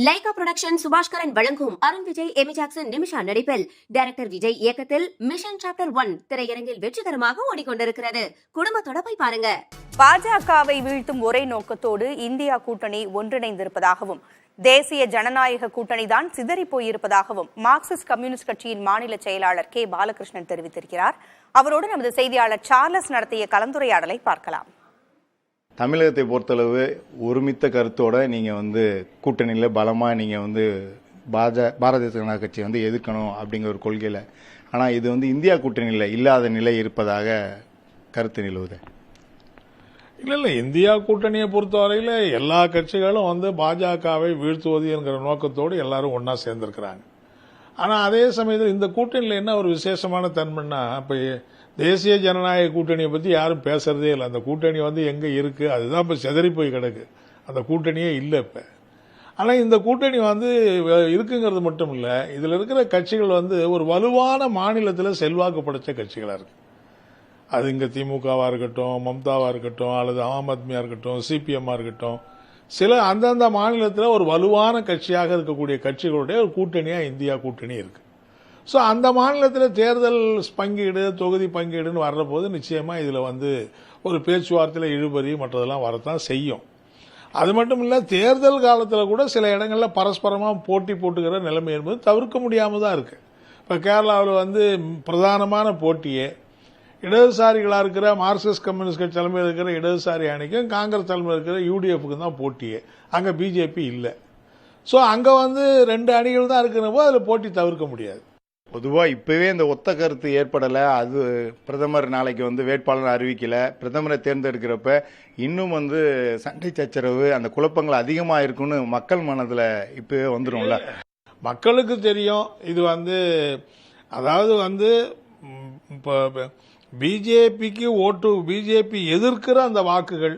Lyca production Subaskaran வழங்கும் Arun Vijay Amy Jackson Nimisha நடிப்பில் director Vijay இயக்கத்தில் மிஷன் சாப்டர் 1 திரையரங்கில் வெற்றிகரமாக ஓடிக்கொண்டிருக்கிறது. குடும்பத்தோட போய் பாருங்க. பாஜகவை வீழ்த்தும் ஒரே நோக்கத்தோடு இந்தியா கூட்டணி ஒன்றிணைந்திருப்பதாகவும் தேசிய ஜனநாயக கூட்டணிதான் சிதறி போயிருப்பதாகவும் மார்க்சிஸ்ட் கம்யூனிஸ்ட் கட்சியின் மாநில செயலாளர் கே பாலகிருஷ்ணன் தெரிவித்திருக்கிறார். அவரோடு நமது செய்தியாளர் சார்லஸ் நடத்திய கலந்துரையாடலை பார்க்கலாம். தமிழகத்தை பொறுத்தளவு ஒருமித்த கருத்தோட நீங்க கூட்டணியில பலமா நீங்க பாரதிய ஜனதா கட்சி எதிர்க்கணும் அப்படிங்கிற ஒரு கொள்கையில, ஆனா இது இந்தியா கூட்டணியில இல்லாத நிலை இருப்பதாக கருத்து நிலவுது. இல்ல இந்தியா கூட்டணியை பொறுத்தவரையில எல்லா கட்சிகளும் பாஜகவை வீழ்த்துவது என்கிற நோக்கத்தோடு எல்லாரும் ஒன்னா சேர்ந்திருக்கிறாங்க. ஆனா அதே சமயத்தில் இந்த கூட்டணியில என்ன ஒரு விசேஷமான தன்மைன்னா, இப்ப தேசிய ஜனநாயக கூட்டணியை பத்தி யாரும் பேசுறதே இல்லை. அந்த கூட்டணி எங்க இருக்கு, அதுதான் இப்ப சிதறி போய் கிடக்கு. அந்த கூட்டணியே இல்லை இப்ப. ஆனா இந்த கூட்டணி இருக்குங்கிறது மட்டும் இல்ல, இதுல இருக்கிற கட்சிகள் ஒரு வலுவான மாநிலத்தில் செல்வாக்கு படைச்ச கட்சிகளா இருக்கு. அது இங்க திமுகவா இருக்கட்டும், மம்தாவா இருக்கட்டும், அல்லது ஆம் ஆத்மியா இருக்கட்டும், சிபிஎம்மா இருக்கட்டும், சில அந்தந்த மாநிலத்தில் ஒரு வலுவான கட்சியாக இருக்கக்கூடிய கட்சிகளுடைய ஒரு கூட்டணியா இந்தியா கூட்டணி இருக்கு. ஸோ அந்த மாநிலத்தில் தேர்தல் பங்கீடு, தொகுதி பங்கீடுன்னு வர்ற போது நிச்சயமா இதுல ஒரு பேச்சுவார்த்தையில் இழுபறி மற்றதெல்லாம் வரத்தான் செய்யும். அது மட்டும் இல்ல, தேர்தல் காலத்தில் கூட சில இடங்கள்ல பரஸ்பரமா போட்டி போட்டுக்கிற நிலைமை என்பது தவிர்க்க முடியாம தான் இருக்கு. இப்ப கேரளாவில் பிரதானமான போட்டியே இடதுசாரிகளா இருக்கிற மார்க்சிஸ்ட் கம்யூனிஸ்ட் கட்சி தலைமையில் இருக்கிற இடதுசாரி அணிக்கும் காங்கிரஸ் தலைமையில் இருக்கிற யூடிஎஃப்க்கு தான் போட்டியே. அங்க பிஜேபி இல்லை. ஸோ அங்க ரெண்டு அணிகள் தான் இருக்கிற போது அதுல போட்டி தவிர்க்க முடியாது. பொதுவா இப்பவே இந்த ஒத்த கருத்து ஏற்படல. அது பிரதமர் நாளைக்கு வேட்பாளர் அறிவிக்கல. பிரதமரை தேர்ந்தெடுக்கிறப்ப இன்னும் சண்டை சச்சரவு, அந்த குழப்பங்கள் அதிகமா இருக்குன்னு மக்கள் மனதுல இப்பவே வந்துரும்ல. மக்களுக்கு தெரியும் இது அதாவது பிஜேபிக்கு ஓட்டு, பிஜேபி எதிர்க்கிற அந்த வாக்குகள்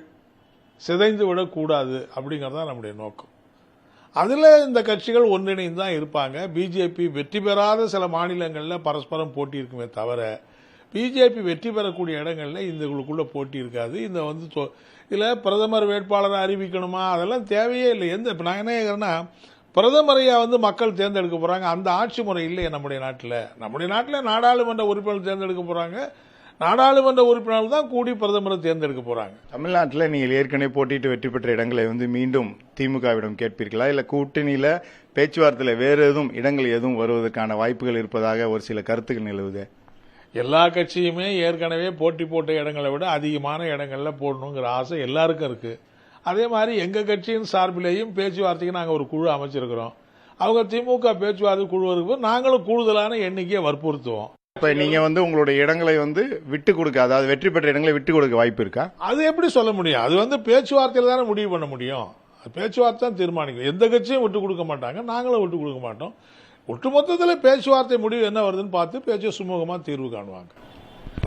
சிதைந்து விடக்கூடாது அப்படிங்கறதா நம்முடைய நோக்கம். அதுல இந்த கட்சிகள் ஒன்றிணைந்து தான் இருப்பாங்க. பிஜேபி வெற்றி பெறாத சில மாநிலங்களில் பரஸ்பரம் போட்டி இருக்குமே தவிர, பிஜேபி வெற்றி பெறக்கூடிய இடங்கள்ல இந்தக்குள்ள போட்டி இருக்காது. இந்த இதுல பிரதமர் வேட்பாளரை அறிவிக்கணுமா, அதெல்லாம் தேவையே இல்லை. இப்ப நான் என்ன கேட்கிறேன்னா, பிரதமரையா மக்கள் தேர்ந்தெடுக்க போறாங்க. அந்த ஆட்சி முறை இல்லையே நம்முடைய நாட்டில் நாடாளுமன்ற உறுப்பினர் தேர்ந்தெடுக்க போறாங்க. நாடாளுமன்ற உறுப்பினர்கள் தான் கூடி பிரதமரை தேர்ந்தெடுக்க போறாங்க. தமிழ்நாட்டில் நீங்கள் ஏற்கனவே போட்டிட்டு வெற்றி பெற்ற இடங்களை மீண்டும் திமுகவிடம் கேட்பீர்களா, இல்ல கூட்டணியில பேச்சுவார்த்தையில வேற எதுவும் இடங்கள் எதுவும் வருவதற்கான வாய்ப்புகள் இருப்பதாக ஒரு சில கருத்துக்கள் நிலவுது? எல்லா கட்சியுமே ஏற்கனவே போட்டி போட்ட இடங்களை விட அதிகமான இடங்கள்ல போடணுங்கிற ஆசை எல்லாருக்கும் இருக்கு. அதே மாதிரி எங்க கட்சியின் சார்பிலேயும் பேச்சுவார்த்தைக்கு நாங்கள் ஒரு குழு அமைச்சிருக்கிறோம். அவங்க திமுக பேச்சுவார்த்தை குழு இருக்கும், நாங்களும் கூடுதலான எண்ணிக்கையை வற்புறுத்துவோம். இப்ப நீங்க உங்களுடைய இடங்களை விட்டு கொடுக்க, அதாவது வெற்றி பெற்ற இடங்களை விட்டு கொடுக்க வாய்ப்பு இருக்கா? அது எப்படி சொல்ல முடியும்? அது பேச்சுவார்த்தையில தானே முடிவு பண்ண முடியும். பேச்சுவார்த்தை தான் தீர்மானிக்கும். எந்த கட்சியும் விட்டு கொடுக்க மாட்டாங்க, நாங்களும் விட்டு கொடுக்க மாட்டோம். ஒட்டுமொத்தத்தில் பேச்சுவார்த்தை முடிவு என்ன வருதுன்னு பார்த்து பேச்சு சுமூகமா தீர்வு காணுவாங்க.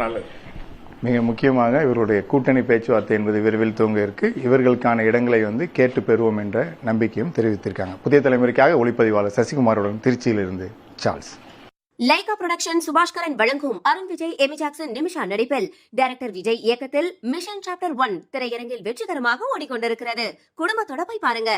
நல்லது. மிக முக்கியமாக இவருடைய கூட்டணி பேச்சுவார்த்தை என்பது விரைவில் துவங்க இருக்கு. இவர்களுக்கான இடங்களை கேட்டு பெறுவோம் என்ற நம்பிக்கையும் தெரிவித்திருக்காங்க. புதிய தலைமுறைக்காக ஒளிப்பதிவாளர் சசிகுமாருடன் திருச்சியிலிருந்து சார்ல்ஸ். லைகா புரொடக்ஷன் சுபாஷ்கரன் வழங்கும் அருண் விஜய் எமி ஜாக்சன் நிமிஷா நடிப்பில் டைரக்டர் விஜய் இயக்கத்தில் மிஷன் சாப்டர் 1 திரையரங்கில் வெற்றிகரமாக ஓடிக்கொண்டிருக்கிறது. குடும்பத்தோட போய் பாருங்க.